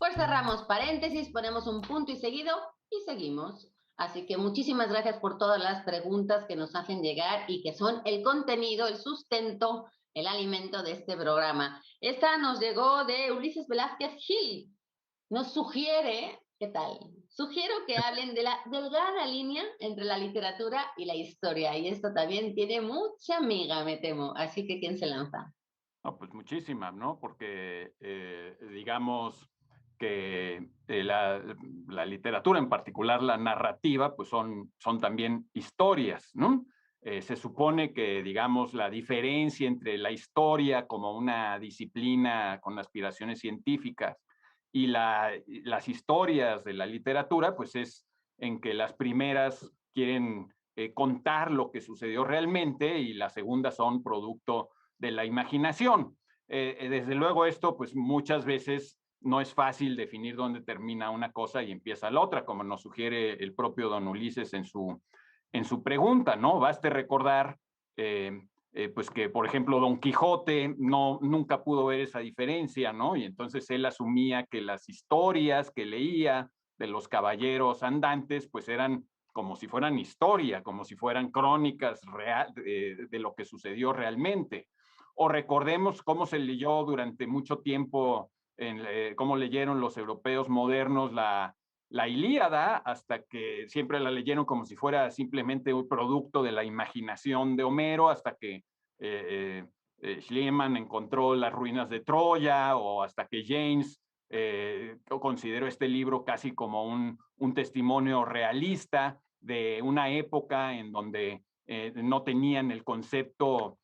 Pues cerramos paréntesis, ponemos un punto y seguido y seguimos. Así que muchísimas gracias por todas las preguntas que nos hacen llegar y que son el contenido, el sustento, el alimento de este programa. Esta nos llegó de Ulises Velázquez Gil. Nos sugiere, ¿qué tal? Sugiero que hablen de la delgada línea entre la literatura y la historia. Y esto también tiene mucha miga, me temo. Así que, ¿quién se lanza? No, pues muchísimas, ¿no? Porque digamos que la literatura, en particular la narrativa, pues son también historias, ¿no? Se supone que, digamos, la diferencia entre la historia como una disciplina con aspiraciones científicas y las historias de la literatura, pues es en que las primeras quieren contar lo que sucedió realmente y las segundas son producto de la imaginación. Desde luego esto, pues muchas veces no es fácil definir dónde termina una cosa y empieza la otra, como nos sugiere el propio don Ulises en su pregunta, ¿no? Baste recordar pues que, por ejemplo, Don Quijote nunca pudo ver esa diferencia, ¿no? Y entonces él asumía que las historias que leía de los caballeros andantes, pues eran como si fueran historia, como si fueran crónicas de lo que sucedió realmente. O recordemos cómo se leyó durante mucho tiempo, cómo leyeron los europeos modernos la Ilíada, hasta que siempre la leyeron como si fuera simplemente un producto de la imaginación de Homero, hasta que Schliemann encontró las ruinas de Troya, o hasta que James consideró este libro casi como un testimonio realista de una época en donde no tenían el concepto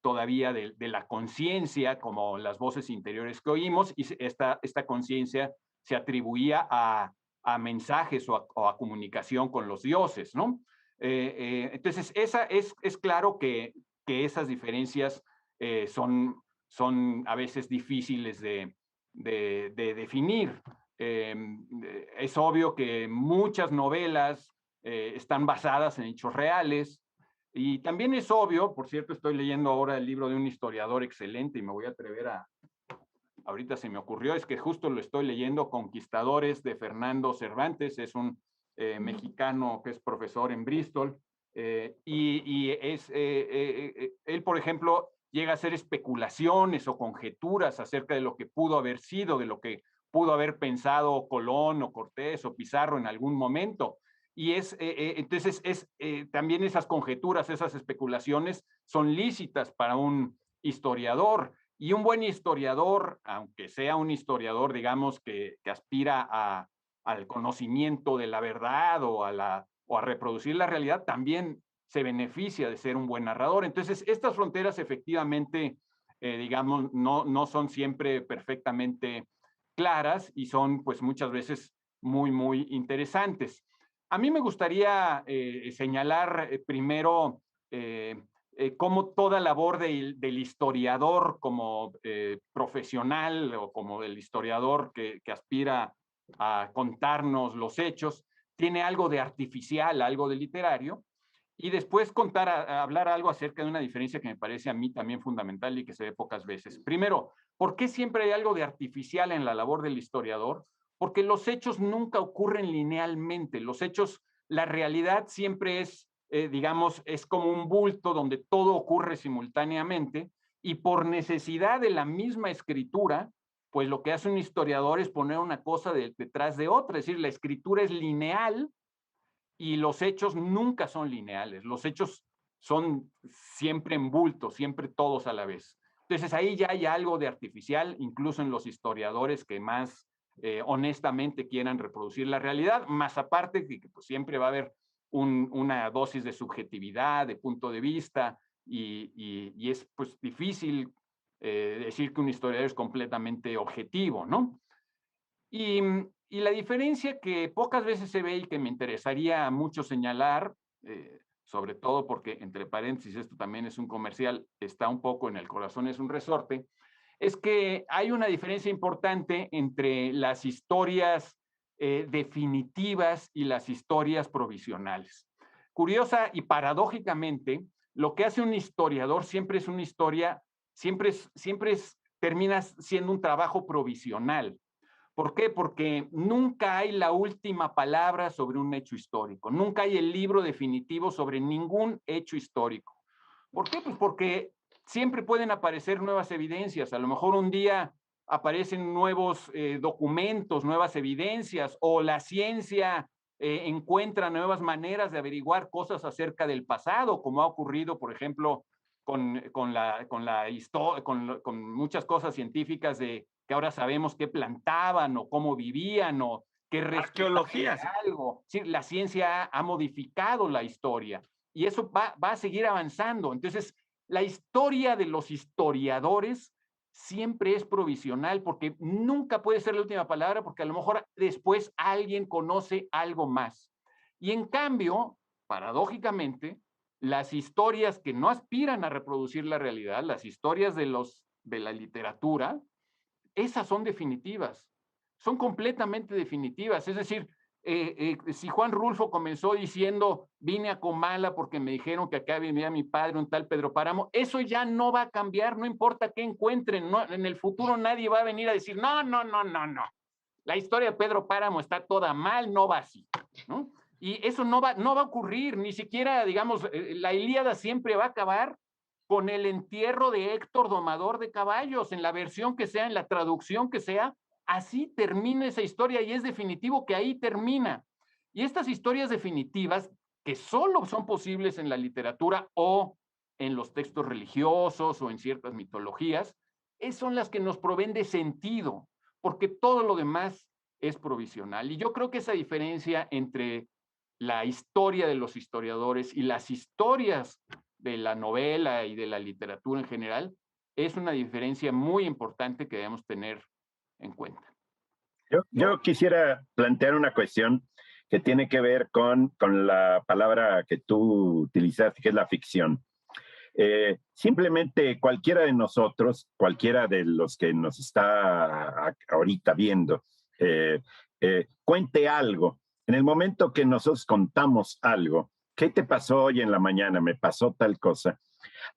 todavía de la conciencia como las voces interiores que oímos, y esta conciencia se atribuía a mensajes o a comunicación con los dioses, ¿no? Entonces, es claro que esas diferencias son a veces difíciles de definir. Eh, es obvio que muchas novelas están basadas en hechos reales, y también es obvio, por cierto, estoy leyendo ahora el libro de un historiador excelente y me voy a atrever ahorita se me ocurrió, es que justo lo estoy leyendo, Conquistadores, de Fernando Cervantes, es un mexicano que es profesor en Bristol, él, por ejemplo, llega a hacer especulaciones o conjeturas acerca de lo que pudo haber sido, de lo que pudo haber pensado Colón o Cortés o Pizarro en algún momento. Y entonces también esas conjeturas, esas especulaciones son lícitas para un historiador. Y un buen historiador, aunque sea un historiador, digamos, que aspira al conocimiento de la verdad o a reproducir la realidad, también se beneficia de ser un buen narrador. Entonces, estas fronteras efectivamente, digamos, no son siempre perfectamente claras y son pues muchas veces muy interesantes. A mí me gustaría señalar primero cómo toda labor del historiador como profesional o como del historiador que aspira a contarnos los hechos tiene algo de artificial, algo de literario, y después hablar algo acerca de una diferencia que me parece a mí también fundamental y que se ve pocas veces. Primero, ¿por qué siempre hay algo de artificial en la labor del historiador? Porque los hechos nunca ocurren linealmente. Los hechos, la realidad siempre es, digamos, es como un bulto donde todo ocurre simultáneamente, y por necesidad de la misma escritura, pues lo que hace un historiador es poner una cosa detrás de otra. Es decir, la escritura es lineal y los hechos nunca son lineales. Los hechos son siempre en bulto, siempre todos a la vez. Entonces ahí ya hay algo de artificial, incluso en los historiadores que más honestamente quieran reproducir la realidad, más aparte que pues, siempre va a haber una dosis de subjetividad, de punto de vista, y es pues difícil decir que un historiador es completamente objetivo, ¿no? Y, y la diferencia que pocas veces se ve y que me interesaría mucho señalar, sobre todo porque, entre paréntesis, esto también es un comercial, está un poco en el corazón, es un resorte, es que hay una diferencia importante entre las historias definitivas y las historias provisionales. Curiosa y paradójicamente, lo que hace un historiador siempre es una historia, termina siendo un trabajo provisional, ¿Por qué? Porque nunca hay la última palabra sobre un hecho histórico, nunca hay el libro definitivo sobre ningún hecho histórico. ¿Por qué? Pues porque siempre pueden aparecer nuevas evidencias. A lo mejor un día aparecen nuevos documentos, nuevas evidencias, o la ciencia encuentra nuevas maneras de averiguar cosas acerca del pasado, como ha ocurrido, por ejemplo, con muchas cosas científicas de que ahora sabemos qué plantaban o cómo vivían o qué arqueologías. algo. Sí, la ciencia ha modificado la historia y eso va a seguir avanzando. Entonces, la historia de los historiadores siempre es provisional porque nunca puede ser la última palabra porque a lo mejor después alguien conoce algo más. Y en cambio, paradójicamente, las historias que no aspiran a reproducir la realidad, las historias de la literatura, esas son definitivas, son completamente definitivas. Es decir, si Juan Rulfo comenzó diciendo, vine a Comala porque me dijeron que acá vivía mi padre, un tal Pedro Páramo, eso ya no va a cambiar, no importa qué encuentren, no, en el futuro nadie va a venir a decir, no, no, no, no, no, la historia de Pedro Páramo está toda mal, no va así, ¿no? Y eso no va a ocurrir, ni siquiera, digamos, la Ilíada siempre va a acabar con el entierro de Héctor Domador de Caballos, en la versión que sea, en la traducción que sea, así termina esa historia y es definitivo que ahí termina. Y estas historias definitivas, que solo son posibles en la literatura o en los textos religiosos o en ciertas mitologías, son las que nos proveen de sentido, porque todo lo demás es provisional. Y yo creo que esa diferencia entre la historia de los historiadores y las historias de la novela y de la literatura en general es una diferencia muy importante que debemos tener en cuenta. Yo quisiera plantear una cuestión que tiene que ver con la palabra que tú utilizaste, que es la ficción. Simplemente cualquiera de nosotros, cualquiera de los que nos está ahorita viendo, cuente algo. En el momento que nosotros contamos algo, ¿qué te pasó hoy en la mañana? Me pasó tal cosa.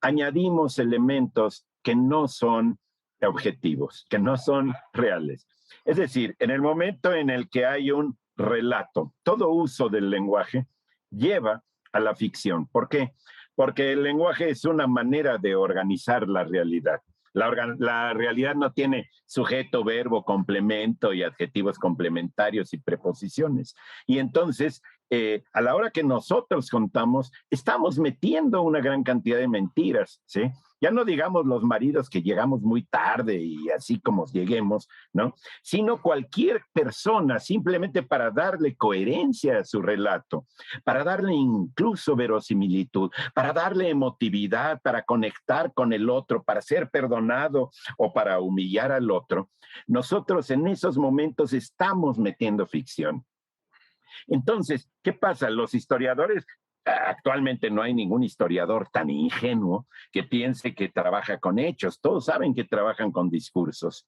Añadimos elementos que no son objetivos, que no son reales. Es decir, en el momento en el que hay un relato, todo uso del lenguaje lleva a la ficción. ¿Por qué? Porque el lenguaje es una manera de organizar la realidad. La realidad no tiene sujeto, verbo, complemento y adjetivos complementarios y preposiciones. Y entonces, a la hora que nosotros contamos, estamos metiendo una gran cantidad de mentiras, ¿sí? Ya no digamos los maridos que llegamos muy tarde y así como lleguemos, ¿no? Sino cualquier persona, simplemente para darle coherencia a su relato, para darle incluso verosimilitud, para darle emotividad, para conectar con el otro, para ser perdonado o para humillar al otro, nosotros en esos momentos estamos metiendo ficción. Entonces, ¿qué pasa? Los historiadores, actualmente no hay ningún historiador tan ingenuo que piense que trabaja con hechos. Todos saben que trabajan con discursos.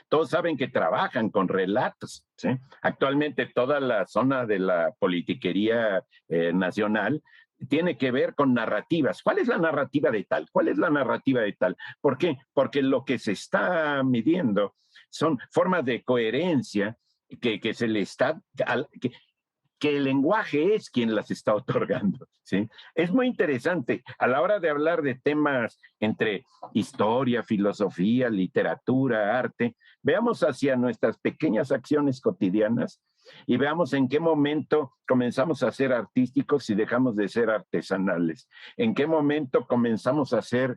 Todos saben que trabajan con relatos. ¿Sí? Actualmente toda la zona de la politiquería nacional tiene que ver con narrativas. ¿Cuál es la narrativa de tal? ¿Cuál es la narrativa de tal? ¿Por qué? Porque lo que se está midiendo son formas de coherencia que se le está, que el lenguaje es quien las está otorgando, ¿sí? Es muy interesante a la hora de hablar de temas entre historia, filosofía, literatura, arte, veamos hacia nuestras pequeñas acciones cotidianas y veamos en qué momento comenzamos a ser artísticos y dejamos de ser artesanales, en qué momento comenzamos a ser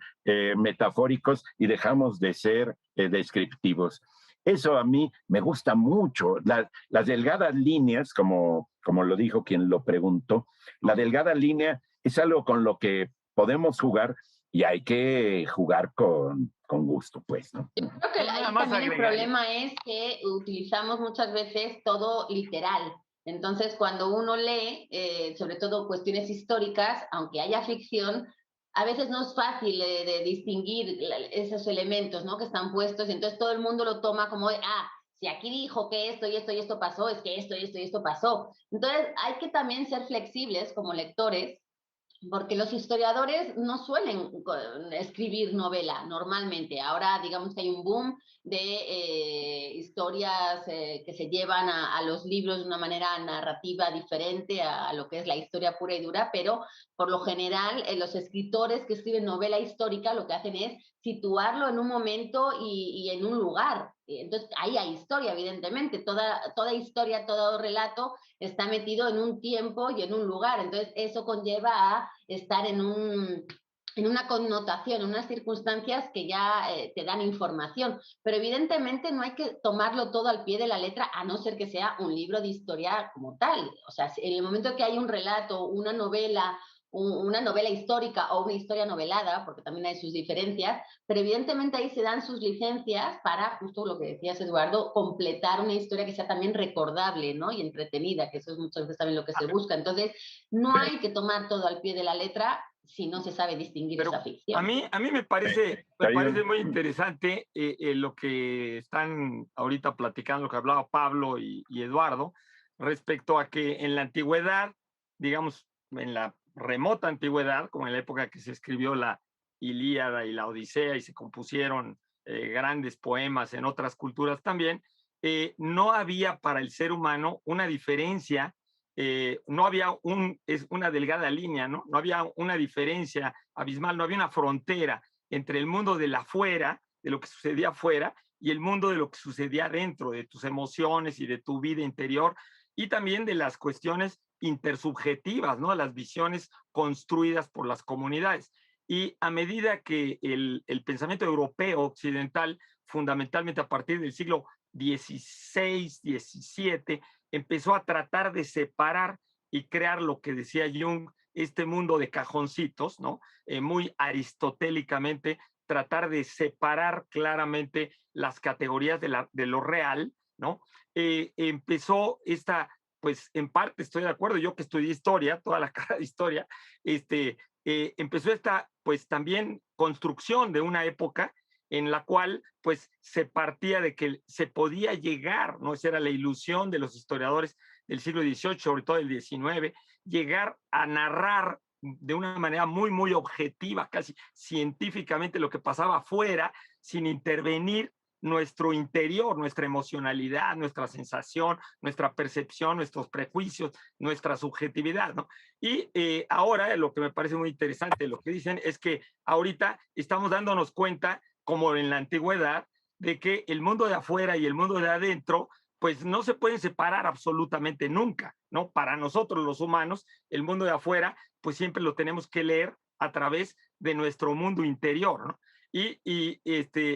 metafóricos y dejamos de ser descriptivos. Eso a mí me gusta mucho. Las delgadas líneas, como lo dijo quien lo preguntó, la delgada línea es algo con lo que podemos jugar y hay que jugar con gusto, pues, ¿no? Yo creo que ahí también el problema es que utilizamos muchas veces todo literal. Entonces, cuando uno lee, sobre todo cuestiones históricas, aunque haya ficción, a veces no es fácil de distinguir esos elementos, ¿no? Que están puestos, y entonces todo el mundo lo toma como de, si aquí dijo que esto y esto y esto pasó, es que esto y esto y esto pasó. Entonces, hay que también ser flexibles como lectores Porque los historiadores no suelen escribir novela normalmente. Ahora digamos que hay un boom de historias que se llevan a los libros de una manera narrativa diferente a lo que es la historia pura y dura, pero por lo general los escritores que escriben novela histórica lo que hacen es situarlo en un momento y en un lugar. Entonces ahí hay historia, evidentemente. Toda historia, todo relato está metido en un tiempo y en un lugar. Entonces, eso conlleva a estar en una connotación, en unas circunstancias que ya te dan información. Pero evidentemente no hay que tomarlo todo al pie de la letra, a no ser que sea un libro de historia como tal. O sea, en el momento que hay un relato, una novela histórica o una historia novelada, porque también hay sus diferencias, pero evidentemente ahí se dan sus licencias para, justo lo que decías, Eduardo, completar una historia que sea también recordable, ¿no? Y entretenida, que eso es muchas veces también lo que se busca. Entonces, no hay que tomar todo al pie de la letra si no se sabe distinguir Pero esa ficción. a mí me parece muy interesante lo que están ahorita platicando, lo que hablaba Pablo y Eduardo, respecto a que en la antigüedad, digamos, en la remota antigüedad, como en la época que se escribió la Ilíada y la Odisea y se compusieron grandes poemas en otras culturas también, no había para el ser humano una diferencia, no había una delgada línea, ¿no? No había una diferencia abismal, no había una frontera entre el mundo de la afuera, de lo que sucedía afuera, y el mundo de lo que sucedía dentro, de tus emociones y de tu vida interior, y también de las cuestiones intersubjetivas, ¿no? Las visiones construidas por las comunidades. Y a medida que el pensamiento europeo occidental, fundamentalmente a partir del siglo XVI, XVII, empezó a tratar de separar y crear lo que decía Jung, este mundo de cajoncitos, ¿no? Muy aristotélicamente, tratar de separar claramente las categorías de lo real, ¿no? Empezó esta, pues en parte estoy de acuerdo, yo que estudié historia, toda la carrera de historia, empezó esta, pues también construcción de una época en la cual pues se partía de que se podía llegar, ¿no? Esa era la ilusión de los historiadores del siglo XVIII, sobre todo del XIX, llegar a narrar de una manera muy, muy objetiva, casi científicamente lo que pasaba afuera, sin intervenir nuestro interior, nuestra emocionalidad, nuestra sensación, nuestra percepción, nuestros prejuicios, nuestra subjetividad, ¿no? Y ahora lo que me parece muy interesante, lo que dicen es que ahorita estamos dándonos cuenta, como en la antigüedad, de que el mundo de afuera y el mundo de adentro pues no se pueden separar absolutamente nunca, ¿no? Para nosotros los humanos, el mundo de afuera, pues siempre lo tenemos que leer a través de nuestro mundo interior, ¿no? Y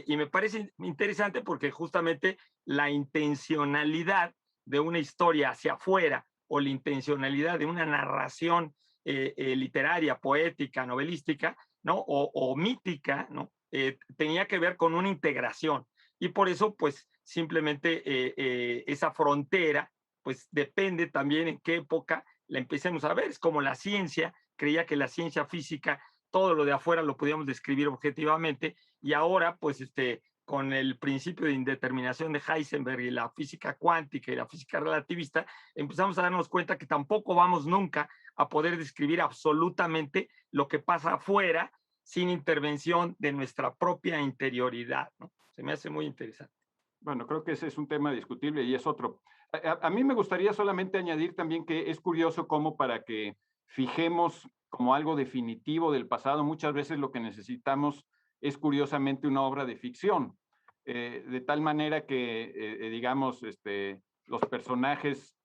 me parece interesante porque justamente la intencionalidad de una historia hacia afuera o la intencionalidad de una narración literaria, poética, novelística, ¿no? O mítica, ¿no? Tenía que ver con una integración. Y por eso, pues, simplemente esa frontera, pues, depende también en qué época la empecemos a ver. Es como la ciencia, creía que la ciencia física, todo lo de afuera lo podíamos describir objetivamente, y ahora, pues, con el principio de indeterminación de Heisenberg y la física cuántica y la física relativista, empezamos a darnos cuenta que tampoco vamos nunca a poder describir absolutamente lo que pasa afuera sin intervención de nuestra propia interioridad, ¿no? Se me hace muy interesante. Bueno, creo que ese es un tema discutible y es otro. A mí me gustaría solamente añadir también que es curioso cómo para que fijemos como algo definitivo del pasado, muchas veces lo que necesitamos es curiosamente una obra de ficción, de tal manera que, digamos, los personajes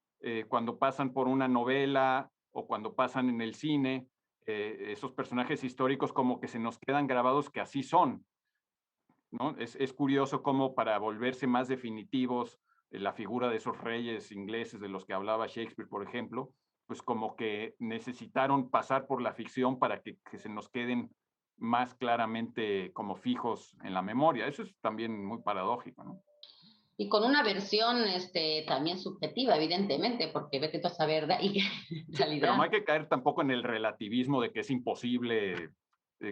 cuando pasan por una novela o cuando pasan en el cine, esos personajes históricos como que se nos quedan grabados que así son, ¿no? Es curioso cómo para volverse más definitivos la figura de esos reyes ingleses de los que hablaba Shakespeare, por ejemplo, pues como que necesitaron pasar por la ficción para que se nos queden más claramente como fijos en la memoria. Eso es también muy paradójico, ¿no? Y con una versión también subjetiva, evidentemente, porque ve que tú saber y que en Pero no realidad. hay que caer tampoco en el relativismo de que es imposible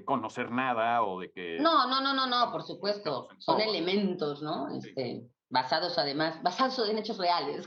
conocer nada o de que No, no, no, no, no, por supuesto. Son todo. elementos, ¿no? Sí. Basados además, basados en hechos reales.